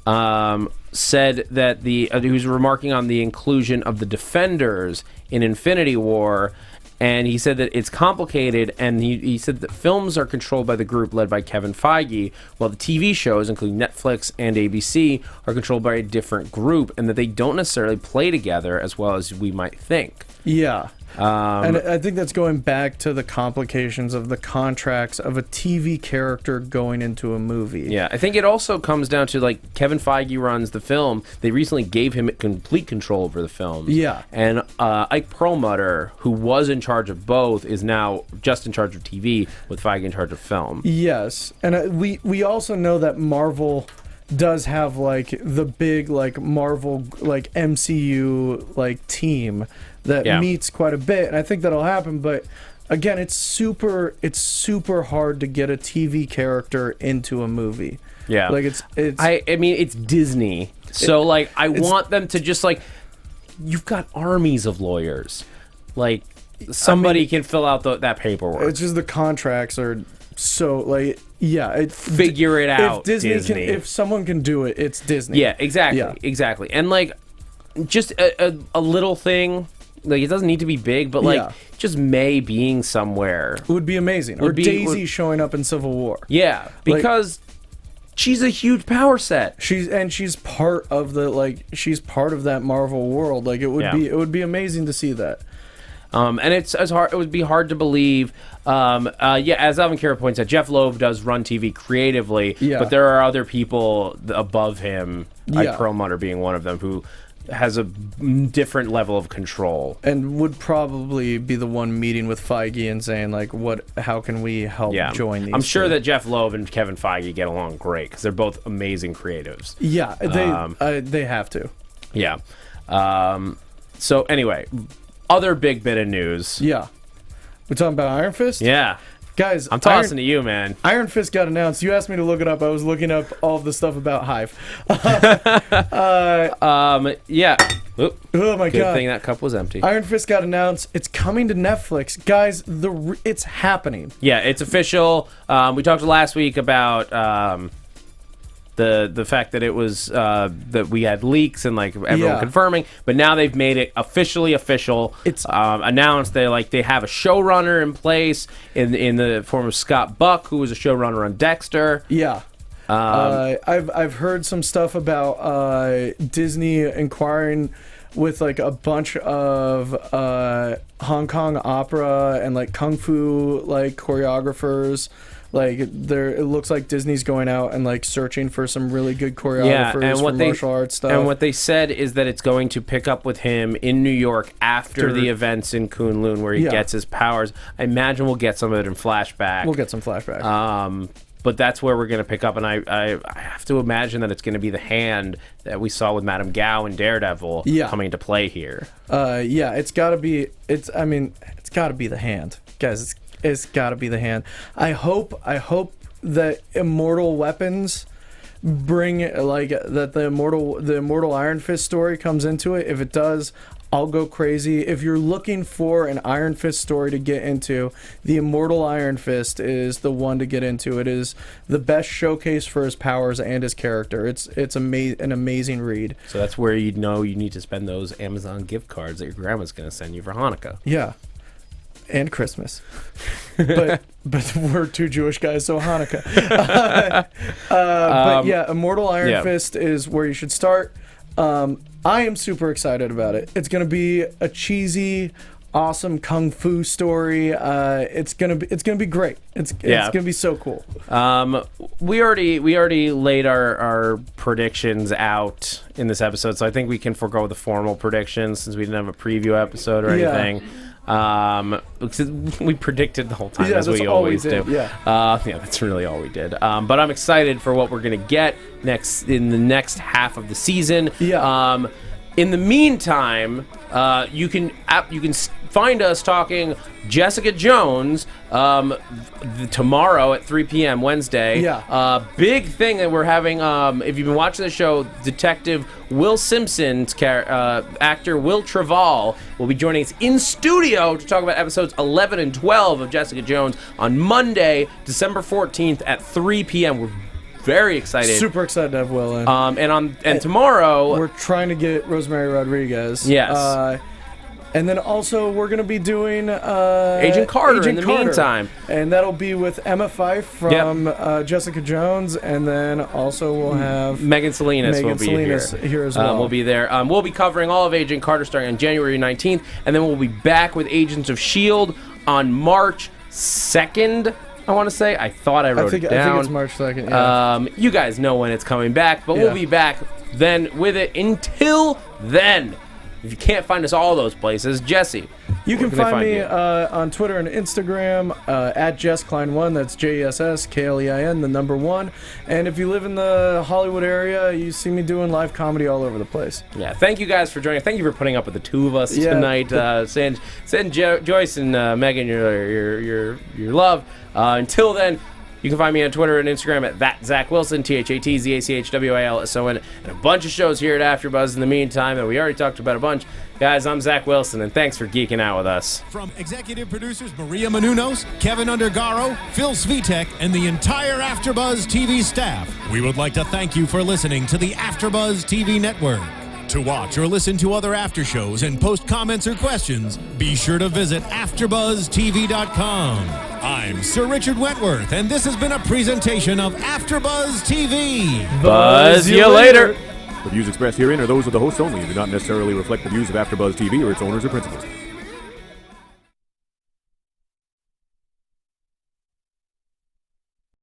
said that he was remarking on the inclusion of the Defenders in Infinity War, and he said that it's complicated, and he said that films are controlled by the group led by Kevin Feige, while the TV shows, including Netflix and ABC, are controlled by a different group, and that they don't necessarily play together as well as we might think. Yeah. And I think that's going back to the complications of the contracts of a TV character going into a movie. Yeah, I think it also comes down to, like, Kevin Feige runs the film. They recently gave him complete control over the film. Yeah. And Ike Perlmutter, who was in charge of both, is now just in charge of TV with Feige in charge of film. Yes. And we also know that Marvel does have like the big like Marvel like MCU like team that meets quite a bit, and I think that'll happen. But again, it's super hard to get a TV character into a movie. Yeah, like it's. I mean, it's Disney, so like I want them to just like, you've got armies of lawyers, like somebody can fill out that paperwork. It's just the contracts are so like figure it out. If Disney. If someone can do it, it's Disney. Yeah, exactly. And like just a little thing. Like, it doesn't need to be big, but like just May being somewhere would be amazing. Or Daisy showing up in Civil War. Yeah, because she's a huge power set. She's part of that Marvel world. Like it would be amazing to see that. And it's hard. It would be hard to believe. As Alvin Kara points out, Jeff Loeb does run TV creatively, but there are other people above him, like Perlmutter being one of them, who has a different level of control and would probably be the one meeting with Feige and saying like, how can we help join these? I'm sure that Jeff Loeb and Kevin Feige get along great because they're both amazing creatives. Yeah, they have to. Yeah. So anyway, other big bit of news. Yeah, we're talking about Iron Fist. Yeah. Guys, I'm tossing to you, man. Iron Fist got announced. You asked me to look it up. I was looking up all of the stuff about Hive. Yeah. Oop. Oh my god. Good thing that cup was empty. Iron Fist got announced. It's coming to Netflix, guys. It's happening. Yeah, it's official. We talked last week about the fact that it was that we had leaks and like everyone confirming, but now they've made it officially official. It's announced they have a showrunner in place in the form of Scott Buck, who was a showrunner on Dexter. Yeah. I've heard some stuff about Disney inquiring with like a bunch of Hong Kong opera and like kung fu like choreographers. Like it looks like Disney's going out and like searching for some really good choreographers for martial arts stuff. And what they said is that it's going to pick up with him in New York after the events in Kunlun where he gets his powers. I imagine we'll get some of it in flashback. We'll get some flashback. But that's where we're going to pick up, and I have to imagine that it's going to be the hand that we saw with Madame Gao and Daredevil coming into play here. It's got to be. It's got to be the hand, guys. It's got to be the hand. I hope that Immortal Weapons bring like that the Immortal Iron Fist story comes into it. If it does, I'll go crazy. If you're looking for an Iron Fist story to get into, the Immortal Iron Fist is the one to get into. It is the best showcase for his powers and his character. It's an amazing read. So that's where you need to spend those Amazon gift cards that your grandma's going to send you for Hanukkah. Yeah. And Christmas, but we're two Jewish guys, so Hanukkah. But yeah, Immortal Iron Fist is where you should start. I am super excited about it. It's gonna be a cheesy, awesome kung fu story. It's gonna be great. It's gonna be so cool. We already laid our predictions out in this episode, so I think we can forego the formal predictions since we didn't have a preview episode or anything. We predicted the whole time, as we always do. That's really all we did. But I'm excited for what we're gonna get in the next half of the season. In the meantime, you can find us talking Jessica Jones tomorrow at 3 p.m. Wednesday. Big thing that we're having, if you've been watching the show, Detective Will Simpson's actor Will Treval will be joining us in studio to talk about episodes 11 and 12 of Jessica Jones on Monday, December 14th at 3 p.m. We're very excited. Super excited to have Will in. And tomorrow we're trying to get Rosemary Rodriguez. Yes. And then also we're going to be doing Agent Carter in the meantime. And that'll be with Emma Fyffe from Jessica Jones. And then also we'll have Megan Salinas will be here as well. We'll be there. We'll be covering all of Agent Carter starting on January 19th. And then we'll be back with Agents of S.H.I.E.L.D. on March 2nd. I want to say. I thought I wrote it down. I think it's March 2nd. Yeah. You guys know when it's coming back, but we'll be back then with it. Until then, if you can't find us all those places, Jesse. You Where can find me you? on Twitter and Instagram at JessKlein1. That's JessKlein, the number 1. And if you live in the Hollywood area, you see me doing live comedy all over the place. Yeah, thank you guys for joining. Thank you for putting up with the two of us tonight. Send Joyce and Megan your love. Until then, you can find me on Twitter and Instagram at @ZachWilson, ThatzachWilson, and a bunch of shows here at AfterBuzz in the meantime that we already talked about a bunch. Guys, I'm Zach Wilson, and thanks for geeking out with us. From executive producers Maria Menounos, Kevin Undergaro, Phil Svitek, and the entire AfterBuzz TV staff, we would like to thank you for listening to the AfterBuzz TV network. To watch or listen to other after shows and post comments or questions, be sure to visit AfterBuzzTV.com. I'm Sir Richard Wentworth, and this has been a presentation of AfterBuzz TV. Buzz you later. The views expressed herein are those of the hosts only and do not necessarily reflect the views of AfterBuzz TV or its owners or principals.